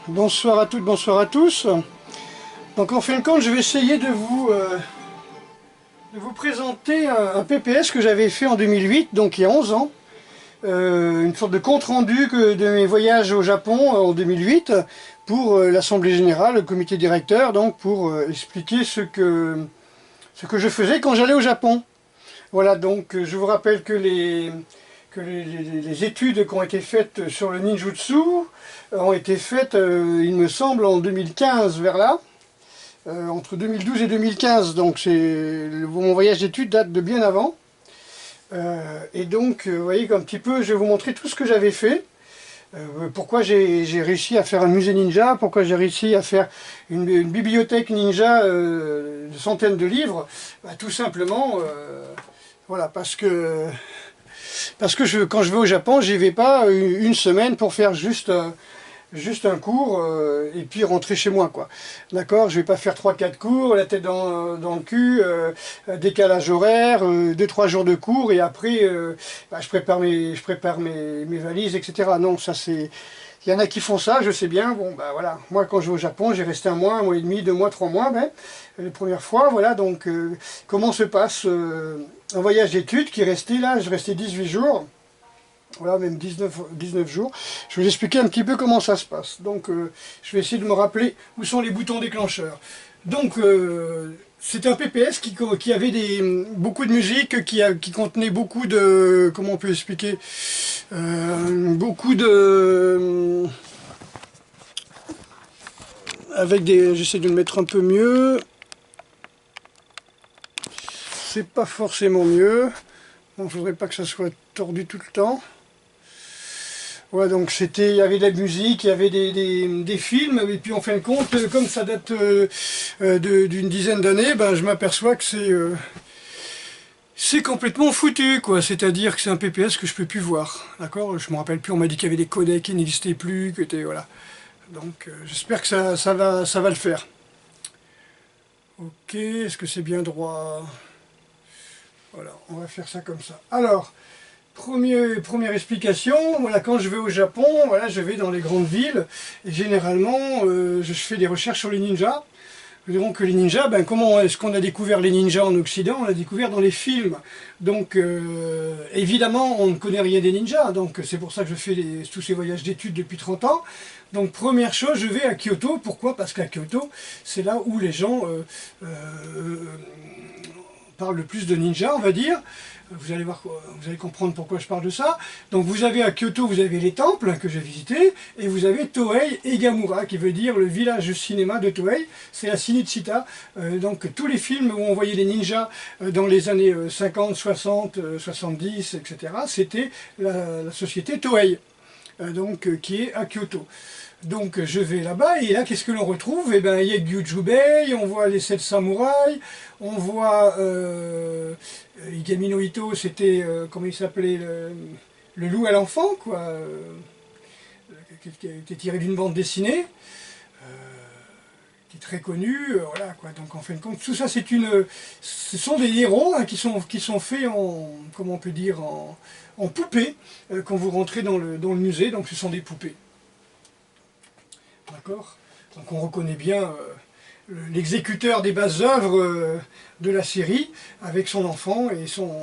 Bonsoir à toutes, bonsoir à tous. Donc en fin de compte, je vais essayer de vous présenter un PPS que j'avais fait en 2008, donc il y a 11 ans. Une sorte de compte-rendu de mes voyages au Japon en 2008 pour l'Assemblée Générale, le comité directeur, donc pour expliquer ce que je faisais quand j'allais au Japon. Voilà, donc je vous rappelle que les études qui ont été faites sur le ninjutsu ont été faites, il me semble, en 2015, vers là, entre 2012 et 2015. Donc mon voyage d'études date de bien avant. Et donc, vous voyez un petit peu, je vais vous montrer tout ce que j'avais fait. Pourquoi j'ai réussi à faire un musée ninja, pourquoi j'ai réussi à faire une bibliothèque ninja de centaines de livres. Tout simplement, voilà, parce que quand je vais au Japon, j'y vais pas une semaine pour faire juste un cours et puis rentrer chez moi, quoi. D'accord, je vais pas faire 3-4 cours, la tête dans le cul, décalage horaire, 2-3 jours de cours et après je prépare mes valises, etc. Non, ça c'est... Il y en a qui font ça, je sais bien. Bon, bah voilà. Moi, quand je vais au Japon, j'ai resté un mois et demi, 2 mois, 3 mois, les premières fois. Voilà, donc, comment se passe un voyage d'études qui est resté là, je restais 18 jours. Voilà, même 19 jours. Je vais vous expliquer un petit peu comment ça se passe. Donc, je vais essayer de me rappeler où sont les boutons déclencheurs. Donc, c'est un PPS qui avait beaucoup de musique, qui contenait beaucoup de... Comment on peut expliquer beaucoup de... avec des... J'essaie de le mettre un peu mieux. C'est pas forcément mieux. Bon, je voudrais pas que ça soit tordu tout le temps. Voilà, donc il y avait de la musique, il y avait des films, et puis en fin de compte, comme ça date d'une dizaine d'années, je m'aperçois que c'est complètement foutu, quoi. C'est-à-dire que c'est un PPS que je peux plus voir, d'accord? Je me rappelle plus, on m'a dit qu'il y avait des codecs qui n'existaient plus, voilà. Donc j'espère que ça va le faire. Ok, est-ce que c'est bien droit? Voilà, on va faire ça comme ça. Alors, première explication, voilà, quand je vais au Japon, voilà, je vais dans les grandes villes, et généralement, je fais des recherches sur les ninjas. Nous dirons que les ninjas, comment est-ce qu'on a découvert les ninjas en Occident? On l'a découvert dans les films. Donc, évidemment, on ne connaît rien des ninjas, donc c'est pour ça que je fais tous ces voyages d'études depuis 30 ans. Donc, première chose, je vais à Kyoto. Pourquoi? Parce qu'à Kyoto, c'est là où les gens parle le plus de ninja, on va dire. Vous allez voir, vous allez comprendre pourquoi je parle de ça. Donc vous avez à Kyoto, vous avez les temples que j'ai visités, et vous avez Toei Egamura, qui veut dire le village de cinéma de Toei. C'est la Cinecittà. Donc tous les films où on voyait les ninjas dans les années 50, 60, 70, etc., c'était la société Toei, qui est à Kyoto. Donc je vais là-bas, et là, qu'est-ce que l'on retrouve? Eh bien, il y a Gyujubei, on voit les 7 samouraïs, on voit Igami no Ito, c'était, comment il s'appelait, le loup à l'enfant, quoi, qui était tiré d'une bande dessinée, qui est très connue, voilà, quoi. Donc en fin de compte, tout ça, ce sont des héros qui sont faits en, comment on peut dire, en poupées, quand vous rentrez dans le musée, donc ce sont des poupées. D'accord? Donc on reconnaît bien l'exécuteur des bases œuvres de la série avec son enfant et son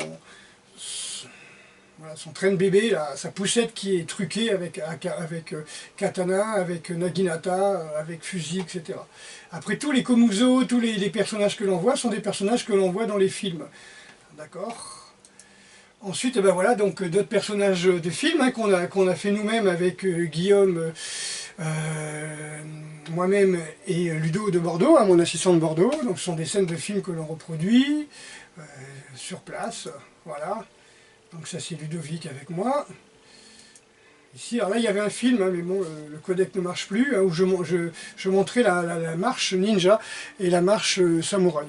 train bébé, là, sa poussette qui est truquée avec katana, avec naginata, avec fusil, etc. Après, tous les komuso, tous les personnages que l'on voit sont des personnages que l'on voit dans les films. D'accord? Ensuite, voilà, donc d'autres personnages de films qu'on a fait nous-mêmes avec Guillaume, moi-même et Ludo de Bordeaux, mon assistant de Bordeaux. Donc ce sont des scènes de films que l'on reproduit sur place, voilà. Donc ça c'est Ludovic avec moi. Ici, alors là il y avait un film, mais bon, le codec ne marche plus, où je montrais la marche ninja et la marche samouraï.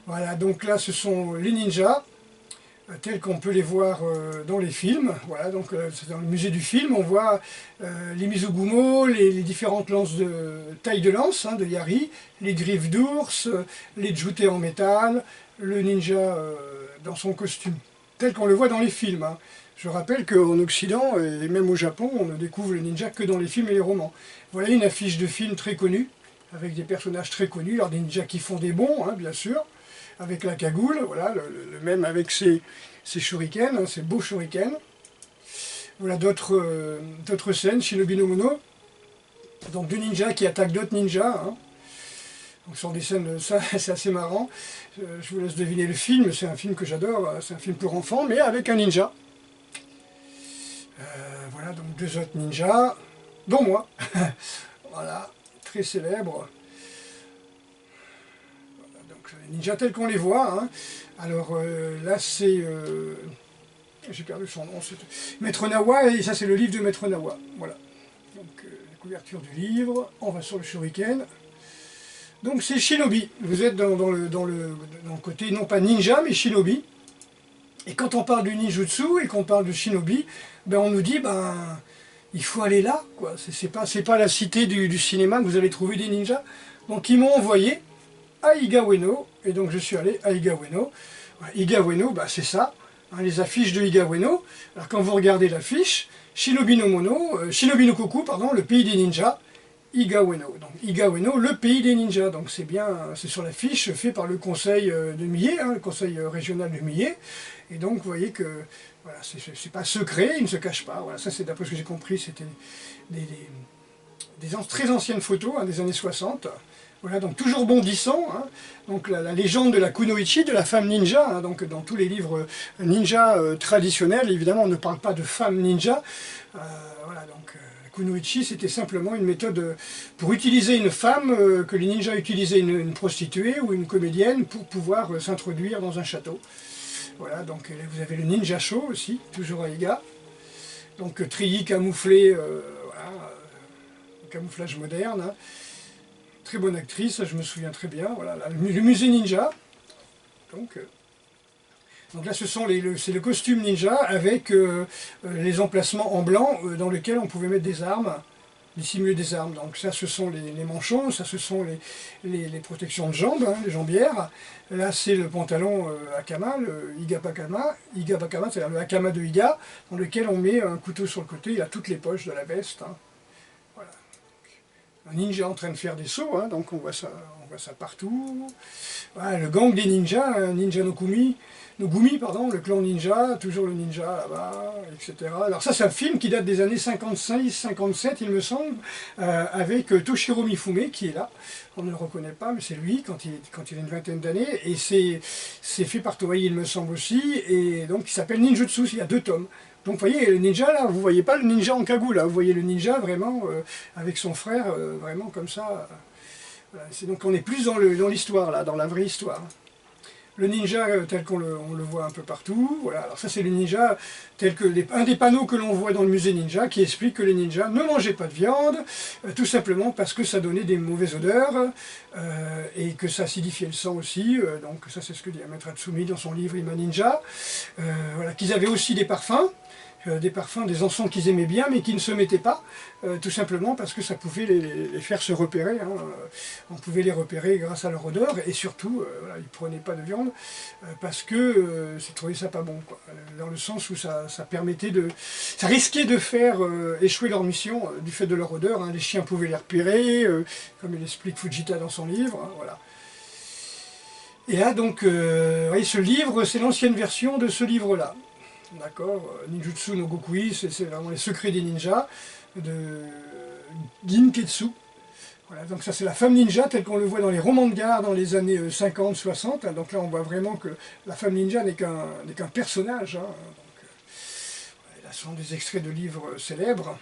Voilà, donc là ce sont les ninjas, tels qu'on peut les voir dans les films. Voilà, donc c'est dans le musée du film, on voit les Mizogumo, les différentes lances taille de lance, de Yari, les griffes d'ours, les jutei en métal, le ninja dans son costume, tel qu'on le voit dans les films. Je rappelle qu'en Occident, et même au Japon, on ne découvre le ninja que dans les films et les romans. Voilà une affiche de film très connue, avec des personnages très connus, alors des ninjas qui font des bonds, hein, bien sûr, avec la cagoule, voilà, le même avec ses shurikens, hein, ses beaux shurikens. Voilà d'autres scènes, Shinobi no Mono, donc deux ninjas qui attaquent d'autres ninjas. Hein. Donc, ce sont des scènes, ça c'est assez marrant. Je vous laisse deviner le film, c'est un film que j'adore, c'est un film pour enfants, mais avec un ninja. Voilà, donc deux autres ninjas, dont moi. Voilà, très célèbre. Voilà, donc les ninjas tels qu'on les voit. Hein. Alors là c'est... j'ai perdu son nom, c'est Maître Nawa, et ça c'est le livre de Maître Nawa. Voilà. Donc la couverture du livre, on va sur le shuriken. Donc c'est Shinobi, vous êtes dans le côté non pas ninja mais Shinobi. Et quand on parle du ninjutsu et qu'on parle de Shinobi, ben on nous dit il faut aller là, quoi. C'est pas la cité du cinéma que vous allez trouver des ninjas. Donc ils m'ont envoyé à Iga Ueno, et donc je suis allé à Iga Ueno. Iga Ueno, c'est ça, hein, les affiches de Iga Ueno. Alors quand vous regardez l'affiche, Shinobi no Koku, pardon, le pays des ninjas, Iga Ueno. Donc Iga Ueno, le pays des ninjas. Donc c'est bien, c'est sur l'affiche fait par le conseil de Mie, hein, le conseil régional de Mie. Et donc vous voyez que voilà, c'est pas secret, il ne se cache pas. Voilà, ça c'est d'après ce que j'ai compris, c'était des très anciennes photos, hein, des années 60. Voilà, donc toujours bondissant. Hein. Donc la légende de la kunoichi, de la femme ninja. Hein, donc dans tous les livres ninja traditionnels, évidemment, on ne parle pas de femme ninja. Voilà, donc la kunoichi, c'était simplement une méthode pour utiliser une femme, que les ninjas utilisaient une prostituée ou une comédienne pour pouvoir s'introduire dans un château. Voilà, donc vous avez le ninja show aussi, toujours à Iga. Donc treillis camouflé, voilà, camouflage moderne. Hein. Très bonne actrice, je me souviens très bien. Voilà, le musée ninja. Donc là, c'est le costume ninja avec les emplacements en blanc dans lesquels on pouvait mettre des armes, dissimuler des armes. Donc ça, ce sont les manchons, ça, ce sont les protections de jambes, hein, les jambières. Là, c'est le pantalon Hakama, le Igabakama, c'est-à-dire le Hakama de Iga, dans lequel on met un couteau sur le côté, il a toutes les poches de la veste. Hein. Voilà. Un ninja en train de faire des sauts, hein, donc on voit ça partout. Voilà, le gang des ninjas, Ninja Nogumi, le clan ninja, toujours le ninja là-bas, etc. Alors ça, c'est un film qui date des années 56-57, il me semble, avec Toshiro Mifune, qui est là. On ne le reconnaît pas, mais c'est lui, quand il a une vingtaine d'années, et c'est fait par Toei, il me semble aussi, et donc il s'appelle Ninjutsu, il y a 2 tomes. Donc vous voyez, le ninja, là, vous ne voyez pas le ninja en cagoule, là, vous voyez le ninja vraiment avec son frère, vraiment comme ça. Voilà. Donc on est plus dans l'histoire, là, dans la vraie histoire. Le ninja tel qu'on le voit un peu partout, voilà. Alors ça c'est le ninja tel que un des panneaux que l'on voit dans le musée ninja qui explique que les ninjas ne mangeaient pas de viande, tout simplement parce que ça donnait des mauvaises odeurs et que ça acidifiait le sang aussi, donc ça c'est ce que dit Maître Hatsumi dans son livre Ima Ninja. Voilà, qu'ils avaient aussi des parfums, des encens qu'ils aimaient bien mais qui ne se mettaient pas, tout simplement parce que ça pouvait les faire se repérer. Hein. On pouvait les repérer grâce à leur odeur et surtout, voilà, ils ne prenaient pas de viande parce que ils trouvaient ça pas bon, quoi. Dans le sens où ça permettait ça risquait de faire échouer leur mission du fait de leur odeur. Hein. Les chiens pouvaient les repérer, comme il explique Fujita dans son livre. Hein, voilà. Et là donc, vous voyez, ce livre, c'est l'ancienne version de ce livre-là. D'accord, Ninjutsu no Gokui, c'est vraiment les secrets des ninjas de Ginketsu. Voilà, donc ça c'est la femme ninja telle qu'on le voit dans les romans de gare dans les années 50-60. Donc là on voit vraiment que la femme ninja n'est qu'un personnage. Hein. Donc, là ce sont des extraits de livres célèbres,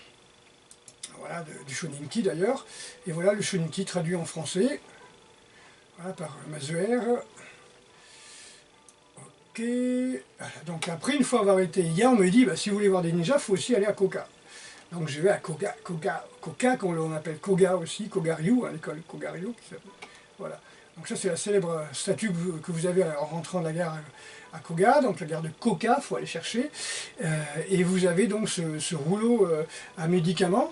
voilà, du Shoninki d'ailleurs. Et voilà le Shoninki traduit en français, voilà, par Mazuer. Ok, donc après, une fois avoir été hier, on me dit, si vous voulez voir des ninjas, il faut aussi aller à Koga. Donc je vais à Koga qu'on appelle Koga aussi, Kogaryu, à l'école Kogaryu, Voilà. Donc ça c'est la célèbre statue que vous avez en rentrant de la gare à Koga, donc la gare de Koka, il faut aller chercher. Et vous avez donc ce rouleau à médicaments,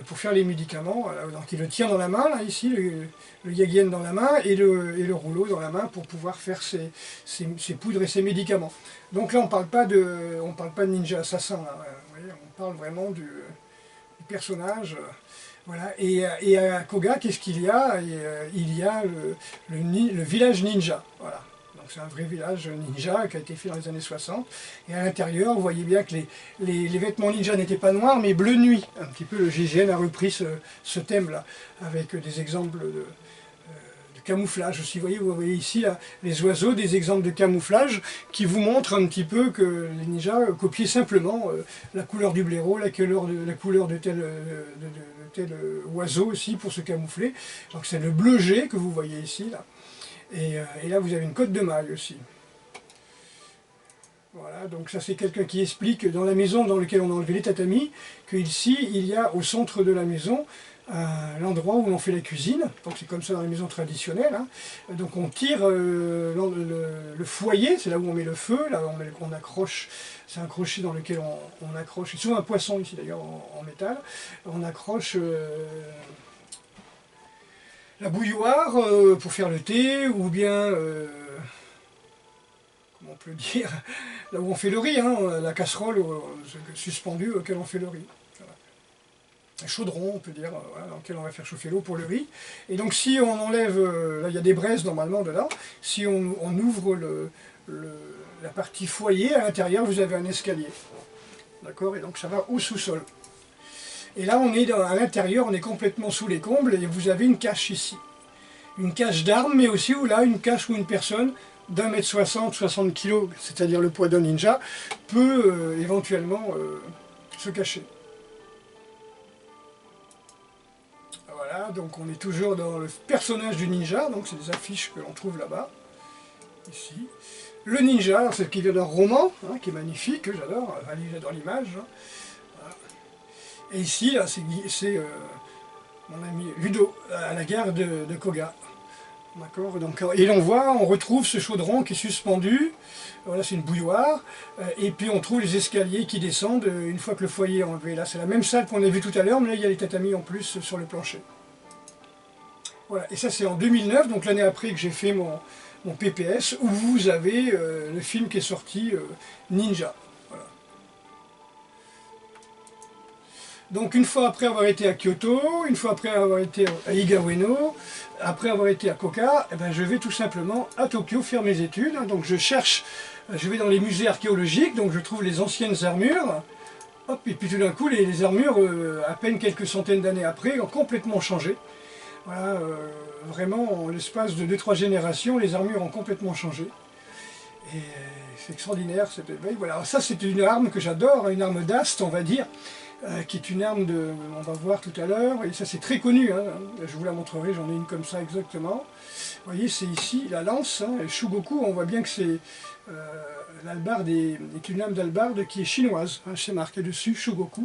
pour faire les médicaments. Voilà. Donc il le tient dans la main, là, ici, le yagien dans la main, et le rouleau dans la main pour pouvoir faire ses poudres et ses médicaments. Donc là on ne parle pas de ninja assassin, là, vous voyez, on parle vraiment du personnage. Voilà. Et à Koga, qu'est-ce qu'il y a? Il y a le village ninja. Voilà. Donc c'est un vrai village ninja qui a été fait dans les années 60. Et à l'intérieur, vous voyez bien que les vêtements ninja n'étaient pas noirs, mais bleu nuit. Un petit peu le GIGN a repris ce thème-là, avec des exemples de camouflage aussi. Vous voyez ici là, les oiseaux, des exemples de camouflage qui vous montrent un petit peu que les ninjas copiaient simplement la couleur du blaireau, la couleur de tel oiseau aussi pour se camoufler. Donc c'est le bleu G que vous voyez ici. Là. Et là vous avez une cotte de maille aussi. Voilà, donc ça c'est quelqu'un qui explique dans la maison dans laquelle on a enlevé les tatamis, qu'ici il y a au centre de la maison l'endroit où on fait la cuisine, donc c'est comme ça dans les maisons traditionnelles, hein. Donc on tire le foyer, c'est là où on met le feu, là où on accroche, c'est un crochet dans lequel on accroche, c'est souvent un poisson ici d'ailleurs en métal, on accroche la bouilloire pour faire le thé, ou bien, comment on peut dire, là où on fait le riz, hein, la casserole suspendue auquel on fait le riz. Un chaudron, on peut dire, voilà, dans lequel on va faire chauffer l'eau pour le riz. Et donc si on enlève, là il y a des braises normalement dedans, si on ouvre la partie foyer, à l'intérieur vous avez un escalier. D'accord? Et donc ça va au sous-sol. Et là on est à l'intérieur, on est complètement sous les combles, et vous avez une cache ici. Une cache d'armes, mais aussi où là une cache où une personne d'1,60 m, 60 kg, c'est-à-dire le poids d'un ninja, peut éventuellement se cacher. Voilà, donc on est toujours dans le personnage du ninja, donc c'est des affiches que l'on trouve là-bas, ici. Le ninja, c'est ce qui vient d'un roman, hein, qui est magnifique, que j'adore, j'adore l'image. Hein. Voilà. Et ici, là, c'est mon ami Ludo, à la gare de Koga. D'accord, donc, et on retrouve ce chaudron qui est suspendu, voilà, c'est une bouilloire, et puis on trouve les escaliers qui descendent une fois que le foyer est enlevé. Là, c'est la même salle qu'on a vue tout à l'heure, mais là, il y a les tatamis en plus sur le plancher. Voilà, et ça c'est en 2009, donc l'année après que j'ai fait mon PPS, où vous avez le film qui est sorti, Ninja. Voilà. Donc une fois après avoir été à Kyoto, une fois après avoir été à Iga Ueno, après avoir été à Koka, eh ben, je vais tout simplement à Tokyo faire mes études. Donc je vais dans les musées archéologiques, donc je trouve les anciennes armures. Hop, et puis tout d'un coup les armures, à peine quelques centaines d'années après, ont complètement changé. Voilà, vraiment en l'espace de 2-3 générations, les armures ont complètement changé. Et c'est extraordinaire cette éveil. Voilà, alors ça c'est une arme que j'adore, une arme d'Ast on va dire, qui est une arme on va voir tout à l'heure, et ça c'est très connu, hein. Je vous la montrerai, j'en ai une comme ça exactement. Vous voyez, c'est ici la lance, hein, Shugoku, on voit bien que c'est l'albarde est une lame d'albarde qui est chinoise, hein, c'est marqué dessus, Shugoku.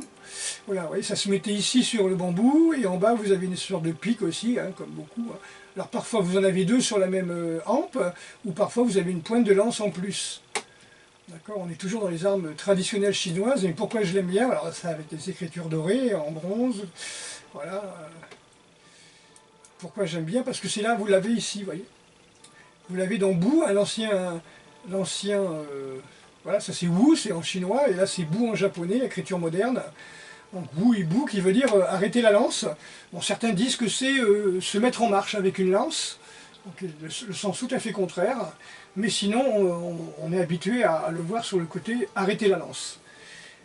Voilà, vous voyez, ça se mettait ici sur le bambou, et en bas vous avez une sorte de pique aussi, hein, comme beaucoup. Hein. Alors parfois vous en avez deux sur la même hampe, ou parfois vous avez une pointe de lance en plus. D'accord, on est toujours dans les armes traditionnelles chinoises, et pourquoi je l'aime bien? Alors ça avec des écritures dorées, en bronze, voilà. Pourquoi j'aime bien? Parce que c'est là, vous l'avez ici, vous voyez. Vous l'avez dans Bu, l'ancien, voilà, ça c'est Wu, c'est en chinois, et là c'est Bu en japonais, écriture moderne. Donc Wu et Bu qui veut dire arrêter la lance. Bon, certains disent que c'est se mettre en marche avec une lance, donc le sens tout à fait contraire. Mais sinon, on est habitué à le voir sur le côté arrêter la lance.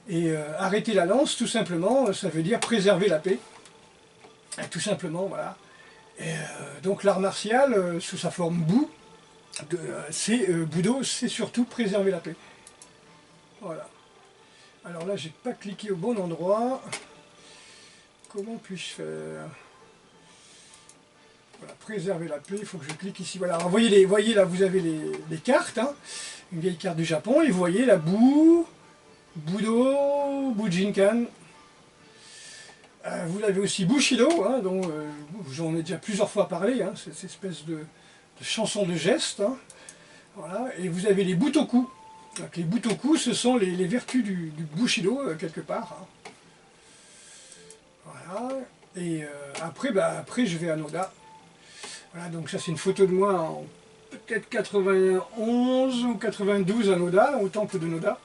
Et arrêter la lance, tout simplement, ça veut dire préserver la paix. Et tout simplement, voilà. Et donc l'art martial, sous sa forme Bu, Budo, c'est surtout préserver la paix. Voilà. Alors là, j'ai pas cliqué au bon endroit. Comment puis-je faire? Voilà, préserver la paix, il faut que je clique ici. Voilà, alors voyez là, vous avez les cartes, hein, une vieille carte du Japon, et vous voyez la Bu, Budo, Bujinkan. Vous avez aussi Bushido, hein, dont j'en ai déjà plusieurs fois parlé, hein, cette espèce de chanson de geste. Hein, voilà. Et vous avez les Butoku. Donc, les Butoku, ce sont les vertus du Bushido, quelque part. Hein. Voilà. Et après, je vais à Noda. Voilà, donc ça, c'est une photo de moi en peut-être 91 ou 92 à Noda, au temple de Noda,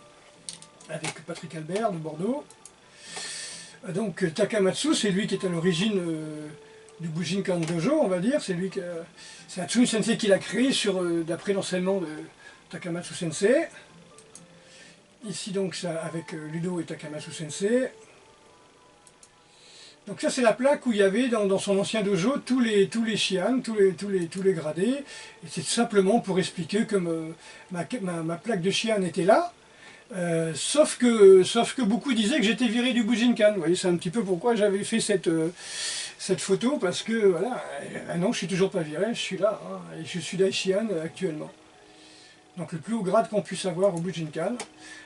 avec Patrick Albert de Bordeaux. Donc Takamatsu, c'est lui qui est à l'origine du Bujinkan Dojo, on va dire. C'est Hatsune Sensei qui l'a créé d'après l'enseignement de Takamatsu Sensei. Ici donc ça avec Ludo et Takamatsu Sensei. Donc ça c'est la plaque où il y avait dans son ancien dojo tous les shihan, tous les gradés. Et c'est tout simplement pour expliquer que ma plaque de shihan était là. Sauf que beaucoup disaient que j'étais viré du Bujinkan. Vous voyez, c'est un petit peu pourquoi j'avais fait cette photo, parce que voilà, non, je suis toujours pas viré, je suis là, hein, et je suis Daishihan actuellement. Donc le plus haut grade qu'on puisse avoir au Bujinkan,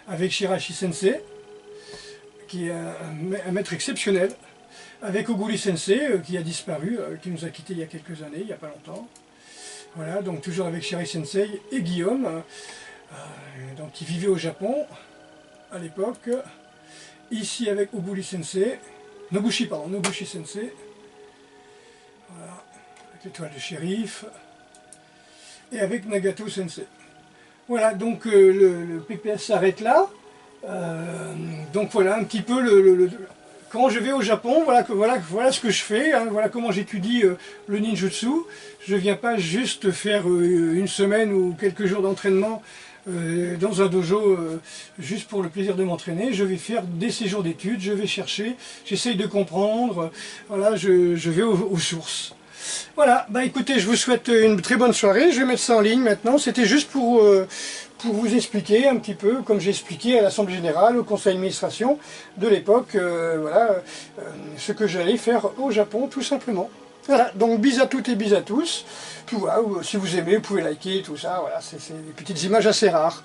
avec Shirashi Sensei, qui est un maître exceptionnel, avec Oguri Sensei, qui a disparu, qui nous a quittés il y a quelques années, il n'y a pas longtemps. Voilà, donc toujours avec Shirashi Sensei et Guillaume, donc qui vivait au Japon à l'époque, ici avec Oguri Sensei, Nobushi Sensei, voilà, avec l'étoile de shérif, et avec Nagato Sensei. Voilà, donc le PPS s'arrête là. Donc voilà un petit peu quand je vais au Japon, voilà ce que je fais, hein, voilà comment j'étudie le ninjutsu. Je ne viens pas juste faire une semaine ou quelques jours d'entraînement dans un dojo juste pour le plaisir de m'entraîner. Je vais faire des séjours d'études, je vais chercher, j'essaye de comprendre, voilà, je vais aux sources. Voilà, bah écoutez, je vous souhaite une très bonne soirée, je vais mettre ça en ligne maintenant, c'était juste pour vous expliquer un petit peu, comme j'ai expliqué à l'Assemblée Générale, au Conseil d'administration de l'époque, voilà, ce que j'allais faire au Japon, tout simplement. Voilà, donc bis à toutes et bis à tous. Puis voilà, si vous aimez, vous pouvez liker, tout ça, voilà, c'est des petites images assez rares.